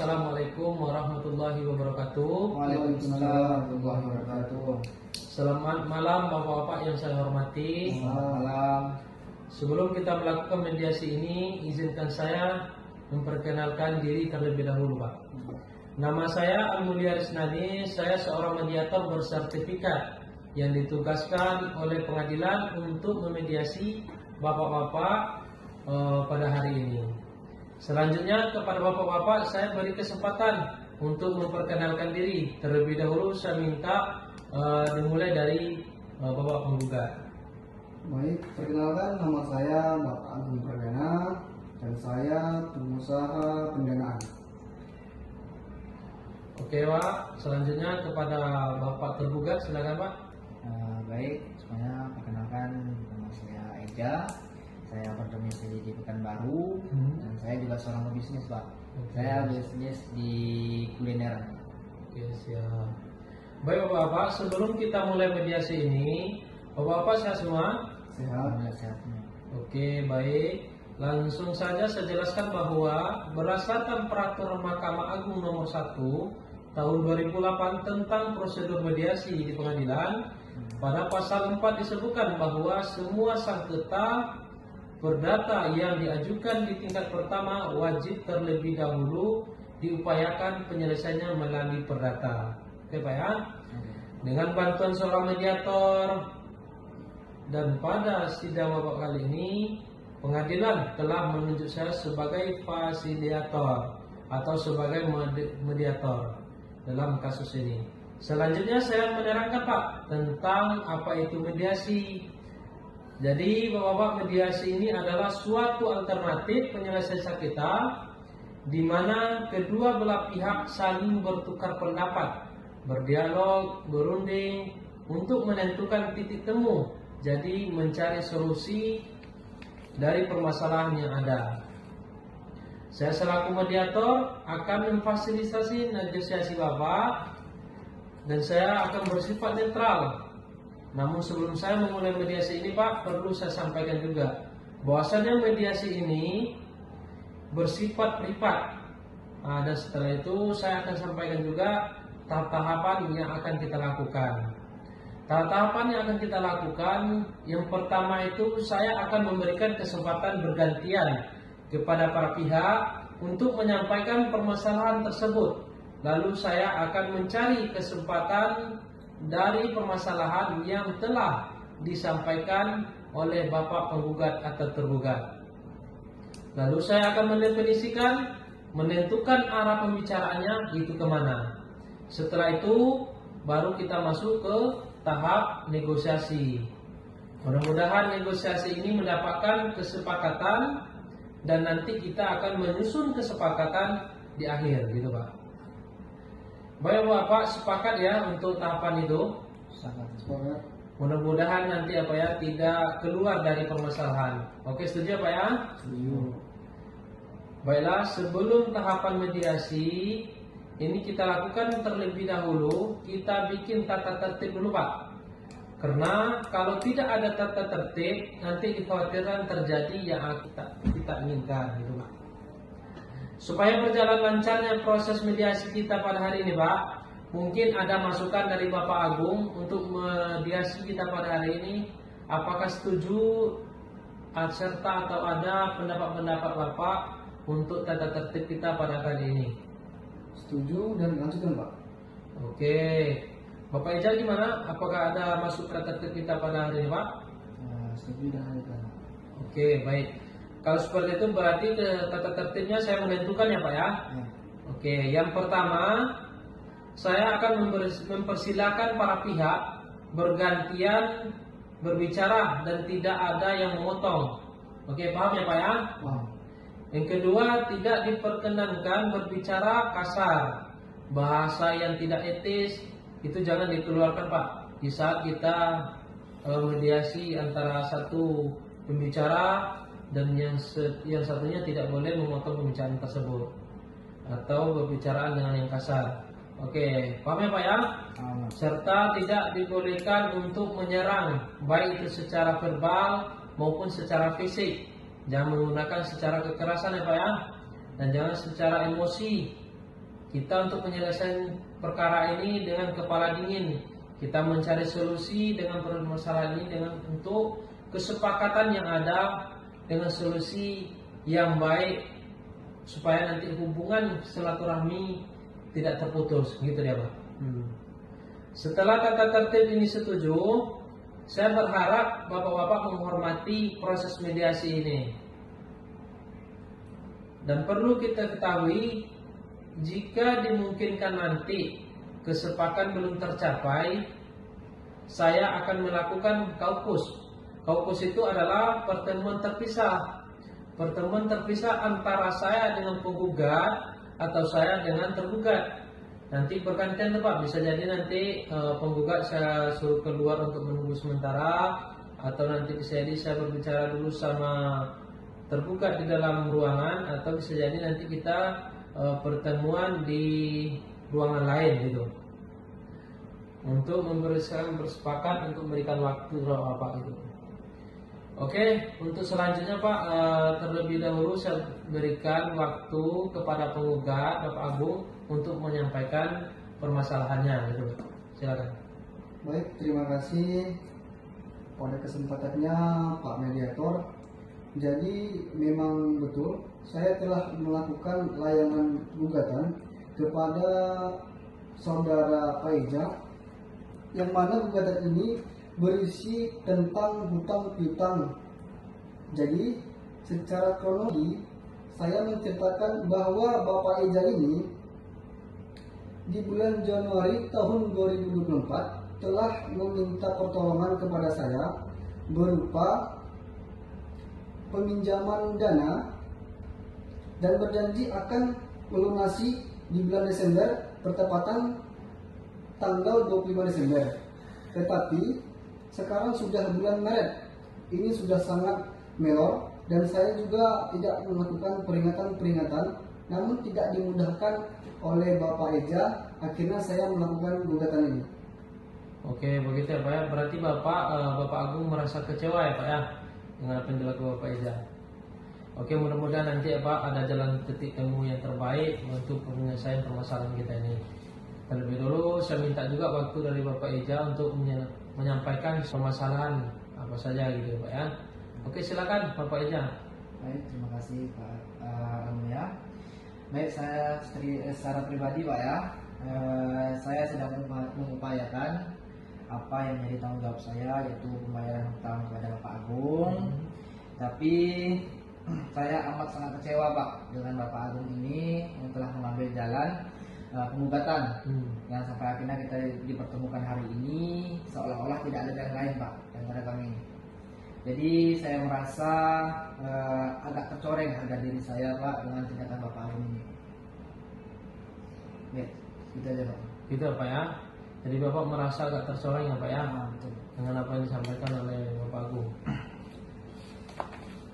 Assalamualaikum warahmatullahi wabarakatuh. Waalaikumsalam warahmatullahi wabarakatuh. Selamat malam Bapak-bapak yang saya hormati. Selamat malam. Sebelum kita melakukan mediasi ini, izinkan saya memperkenalkan diri terlebih dahulu, Pak. Nama saya Al-Mulia Risnani. Saya seorang mediator bersertifikat yang ditugaskan oleh pengadilan untuk memediasi Bapak-bapak pada hari ini. Selanjutnya kepada Bapak-bapak saya beri kesempatan untuk memperkenalkan diri. Terlebih dahulu saya minta dimulai dari Bapak penggugat. Baik, perkenalkan nama saya Bapak Agung Perdana dan saya pengusaha pendanaan. Oke Pak, selanjutnya kepada Bapak tergugat, silakan Pak. Baik, semuanya perkenalkan nama saya Ega. Saya berdomisili di Pekanbaru dan saya juga seorang pebisnis, Pak. Saya bisnis di kuliner. Oke, siap. Baik Bapak-bapak, sebelum kita mulai mediasi ini, Bapak-bapak sehat semua? Sehat. Sehat. Oke, baik. Langsung saja saya jelaskan bahwa berdasarkan Peraturan Mahkamah Agung Nomor 1 Tahun 2008 tentang prosedur mediasi di pengadilan, pada pasal 4 disebutkan bahwa semua sengketa perdata yang diajukan di tingkat pertama wajib terlebih dahulu diupayakan penyelesaiannya melalui perdata. Oke Pak ya? Dengan bantuan seorang mediator, dan pada sidang Bapak kali ini pengadilan telah menunjuk saya sebagai fasilitator atau sebagai mediator dalam kasus ini. Selanjutnya saya menerangkan Pak tentang apa itu mediasi. Jadi Bapak-bapak, mediasi ini adalah suatu alternatif penyelesaian sengketa di mana kedua belah pihak saling bertukar pendapat, berdialog, berunding untuk menentukan titik temu. Jadi mencari solusi dari permasalahan yang ada. Saya selaku mediator akan memfasilitasi negosiasi Bapak dan saya akan bersifat netral. Namun sebelum saya memulai mediasi ini Pak, perlu saya sampaikan juga bahwasannya mediasi ini bersifat privat. Dan setelah itu saya akan sampaikan juga tahap-tahapan yang akan kita lakukan. Tahap-tahapan yang akan kita lakukan, yang pertama itu saya akan memberikan kesempatan bergantian kepada para pihak untuk menyampaikan permasalahan tersebut. Lalu saya akan mencari kesempatan dari permasalahan yang telah disampaikan oleh Bapak penggugat atau tergugat. Lalu saya akan mendefinisikan, menentukan arah pembicaraannya itu kemana. Setelah itu baru kita masuk ke tahap negosiasi. Mudah-mudahan negosiasi ini mendapatkan kesepakatan dan nanti kita akan menyusun kesepakatan di akhir, gitu Pak. Baik Bapak, sepakat ya untuk tahapan itu? Sangat sepakat. Mudah-mudahan nanti tidak keluar dari permasalahan. Oke, setuju Pak ya? Setuju. Baiklah, sebelum tahapan mediasi ini kita lakukan terlebih dahulu, kita bikin tata tertib dulu Pak. Karena kalau tidak ada tata tertib, nanti dikhawatirkan terjadi yang kita inginkan, gitu Pak. Supaya berjalan lancarnya proses mediasi kita pada hari ini Pak, mungkin ada masukan dari Bapak Agung untuk mediasi kita pada hari ini. Apakah setuju serta atau ada pendapat-pendapat Bapak untuk tata tertib kita pada kali ini? Setuju dan lanjutkan Pak. Oke, Bapak Ijal gimana? Apakah ada masuk tata tertib kita pada hari ini Pak? Setuju dan lanjutkan. Oke, baik. Kalau seperti itu berarti tata tertibnya saya menentukan ya Pak ya? Oke, yang pertama saya akan mempersilahkan para pihak bergantian berbicara dan tidak ada yang memotong. Oke, paham ya Pak ya? Wow. Yang kedua, tidak diperkenankan berbicara kasar. Bahasa yang tidak etis itu jangan dikeluarkan Pak. Di saat kita mediasi antara satu pembicara dan yang satunya tidak boleh memotong pembicaraan tersebut atau berbicara dengan yang kasar. Oke, paham ya Pak ya? Serta tidak dibolehkan untuk menyerang, baik itu secara verbal maupun secara fisik. Jangan menggunakan secara kekerasan ya Pak ya, dan jangan secara emosi kita untuk menyelesaikan perkara ini dengan kepala dingin. Kita mencari solusi dengan permasalahan ini dengan untuk kesepakatan yang ada dengan solusi yang baik supaya nanti hubungan silaturahmi tidak terputus, gitu ya Pak. Setelah tata tertib ini setuju, saya berharap bapak-bapak menghormati proses mediasi ini. Dan perlu kita ketahui, jika dimungkinkan nanti kesepakatan belum tercapai, saya akan melakukan kaukus. Kaukus itu adalah pertemuan terpisah. Pertemuan terpisah antara saya dengan penggugat atau saya dengan tergugat. Nanti bergantian Pak, bisa jadi nanti penggugat saya suruh keluar untuk menunggu sementara, atau nanti bisa jadi saya berbicara dulu sama tergugat di dalam ruangan, atau bisa jadi nanti kita pertemuan di ruangan lain gitu. Untuk memberikan bersepakat untuk memberikan waktu Pak gitu. Oke, untuk selanjutnya Pak, terlebih dahulu saya berikan waktu kepada penggugat Bapak Agung untuk menyampaikan permasalahannya gitu. Silakan. Baik, terima kasih pada kesempatannya Pak Mediator. Jadi memang betul saya telah melakukan layanan gugatan kepada saudara Pak Eja, yang mana gugatan ini berisi tentang hutang piutang. Jadi secara kronologi saya menceritakan bahwa Bapak Eja ini di bulan Januari tahun 2024 telah meminta pertolongan kepada saya berupa peminjaman dana dan berjanji akan melunasi di bulan Desember bertepatan tanggal 25 Desember. Tetapi sekarang sudah bulan Maret, ini sudah sangat melor dan saya juga tidak melakukan peringatan-peringatan, namun tidak dimudahkan oleh Bapak Eja. Akhirnya saya melakukan gugatan ini. Oke, begitu ya Pak ya. Berarti Bapak Agung merasa kecewa ya Pak ya dengan apa yang dilakukan Bapak Eja. Oke, mudah-mudahan nanti ya Pak ada jalan titik temu yang terbaik untuk penyelesaian permasalahan kita ini. Terlebih dulu saya minta juga waktu dari Bapak Eja untuk menyampaikan permasalahan apa saja gitu Pak ya. Oke, silakan Bapak Eja. Baik, terima kasih Pak ya. Baik, saya secara pribadi Pak ya, saya sedang mengupayakan apa yang menjadi tanggung jawab saya, yaitu pembayaran hutang kepada Bapak Agung. Tapi saya amat sangat kecewa Pak dengan Bapak Agung ini yang telah mengambil jalan pengugatan yang sampai akhirnya kita dipertemukan hari ini seolah-olah tidak ada jalan lain Pak antara kami. Jadi saya merasa agak tercoreng harga diri saya Pak dengan tindakan Bapak Agung ini. Ya, gitu aja Pak. Gitu ya Pak ya. Jadi Bapak merasa agak tercoreng ya Pak ya Betul. dengan apa yang disampaikan oleh Bapak Agung.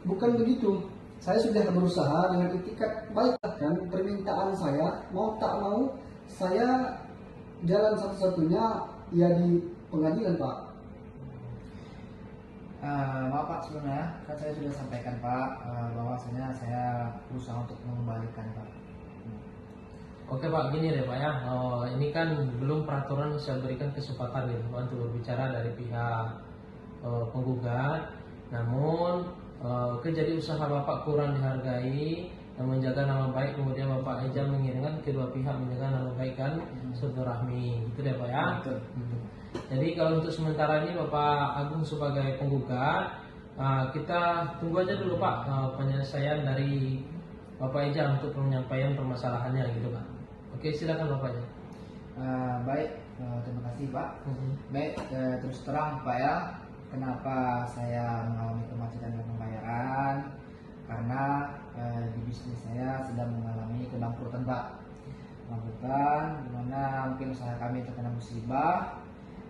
Bukan begitu. Saya sudah berusaha dengan itikat baik, dan permintaan saya mau tak mau saya jalan satu-satunya ya di pengadilan Pak. Maaf Pak, sebelumnya kan saya sudah sampaikan Pak bahwasanya saya berusaha untuk mengembalikan Pak. Oke Pak, gini deh Pak ya. Ini kan belum peraturan saya berikan kesempatan gitu Pak untuk berbicara dari pihak penggugat. Namun jadi usaha Bapak kurang dihargai dan menjaga nama baik, kemudian Bapak Eja menginginkan kedua pihak menjaga nama baik kan silaturahmi, gitu deh Pak ya. Betul. Jadi kalau untuk sementara ini Bapak Agung sebagai penggugat, kita tunggu aja dulu Pak penyelesaian dari Bapak Eja untuk menyampaikan permasalahannya gitu Pak. Oke, silakan Bapak Eja. Baik, terima kasih Pak. Baik, terus terang Pak ya, kenapa saya mengalami kemacetan dalam pembayaran? Karena di bisnis saya sedang mengalami kebangkrutan Pak. Kebangkrutan dimana mungkin usaha kami terkena musibah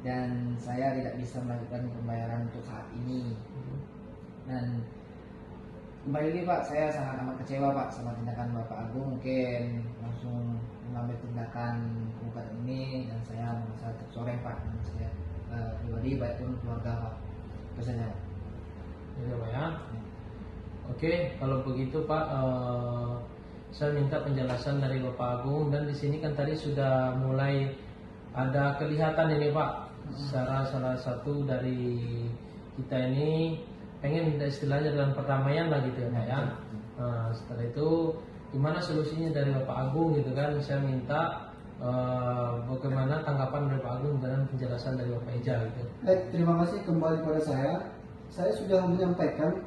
dan saya tidak bisa melanjutkan pembayaran untuk saat ini. Dan kembali lagi Pak, saya sangat amat kecewa Pak sama tindakan Bapak Agung. Mungkin langsung mengambil tindakan penggugat ini dan saya merasa tercoreng Pak dengan saya pribadi baik pun keluarga Pak. Itu saja Pak. Gitu Pak ya. Oke, kalau begitu Pak, saya minta penjelasan dari Bapak Agung. Dan di sini kan tadi sudah mulai ada kelihatan ini Pak, salah satu dari kita ini pengen istilahnya dalam perdamaian lah gitu ya Pak ya. Nah, setelah itu gimana solusinya dari Bapak Agung gitu kan? Saya minta bagaimana tanggapan dari Bapak Agung dalam penjelasan dari Bapak Eja gitu. Baik, terima kasih kembali pada saya. Saya sudah menyampaikan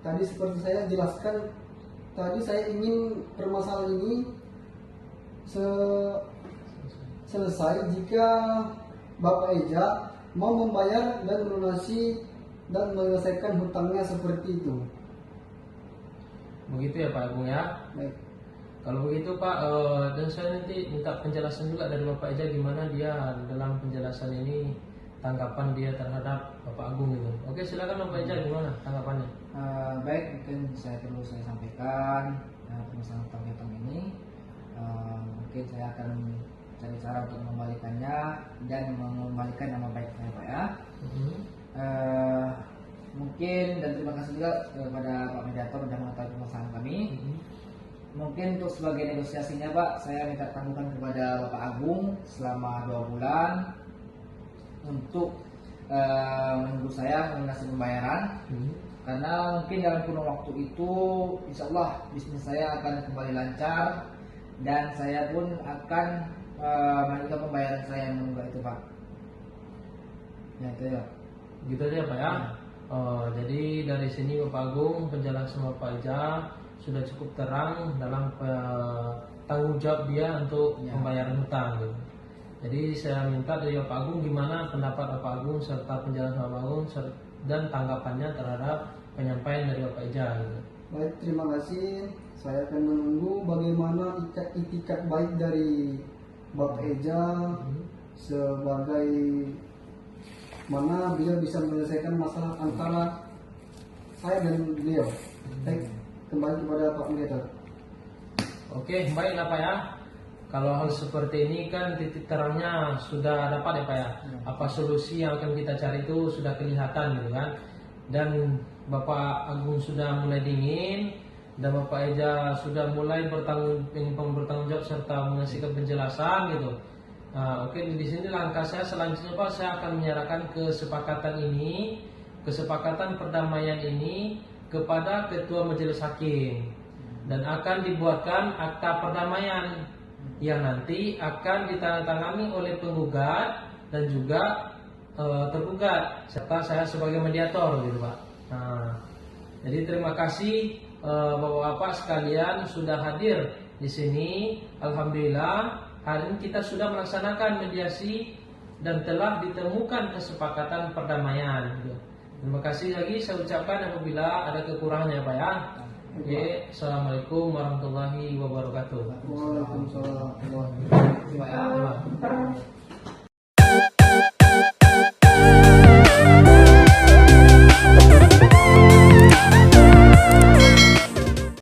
tadi seperti saya jelaskan. Tadi saya ingin permasalahan ini selesai jika Bapak Eja mau membayar dan melunasi dan menyelesaikan hutangnya seperti itu. Begitu ya Pak Agung ya. Baik. Kalau begitu Pak, dan saya nanti minta penjelasan juga dari Bapak Eja gimana dia dalam penjelasan ini, tanggapan dia terhadap Bapak Agung itu. Oke, silakan Bapak Eja, gimana tanggapannya? Baik, mungkin saya sampaikan permasalahan hutang ini. Mungkin saya akan cari cara untuk mengembalikannya dan mengembalikan nama baik saya Pak ya. Mungkin dan terima kasih juga kepada Pak Mediator sudah mengetahui permasalahan kami. Mungkin untuk sebagai negosiasinya Pak, saya minta tanggungan kepada Bapak Agung selama 2 bulan untuk menunggu saya melunasi pembayaran. Karena mungkin dalam kurun waktu itu insya Allah bisnis saya akan kembali lancar dan saya pun akan melanjutkan pembayaran saya yang menunggu itu Pak. Ya itu ya. Gitu aja Pak ya. Jadi dari sini Bapak Agung, penjelasan Bapak Eja sudah cukup terang dalam tanggung jawab dia untuk pembayaran hutang gitu. Jadi saya minta dari Bapak Agung gimana pendapat Bapak Agung serta penjelasan Bapak Agung dan tanggapannya terhadap penyampaian dari Bapak Eja gitu. Baik, terima kasih. Saya akan menunggu bagaimana itikat baik dari Bapak Eja sebagai mana beliau bisa menyelesaikan masalah antara saya dan beliau. Baik, kembali kepada Pak Mediator. Oke, baiklah Pak ya. Kalau hal seperti ini kan titik terangnya sudah dapat ya Pak ya. Apa solusi yang akan kita cari itu sudah kelihatan gitu kan. Dan Bapak Agung sudah mulai dingin dan Bapak Eja sudah mulai bertanggung jawab serta mengasihkan penjelasan gitu. Nah, oke, di sini langkah saya selanjutnya Pak, saya akan menyerahkan kesepakatan perdamaian ini kepada Ketua Majelis Hakim dan akan dibuatkan akta perdamaian yang nanti akan ditandatangani oleh penggugat dan juga tergugat serta saya sebagai mediator gitu Pak. Nah, jadi terima kasih Bapak-bapak sekalian sudah hadir di sini. Alhamdulillah hari ini kita sudah melaksanakan mediasi dan telah ditemukan kesepakatan perdamaian gitu. Terima kasih lagi saya ucapkan apabila ada kekurangannya Pak ya. Oke, assalamualaikum warahmatullahi wabarakatuh. Waalaikumsalam.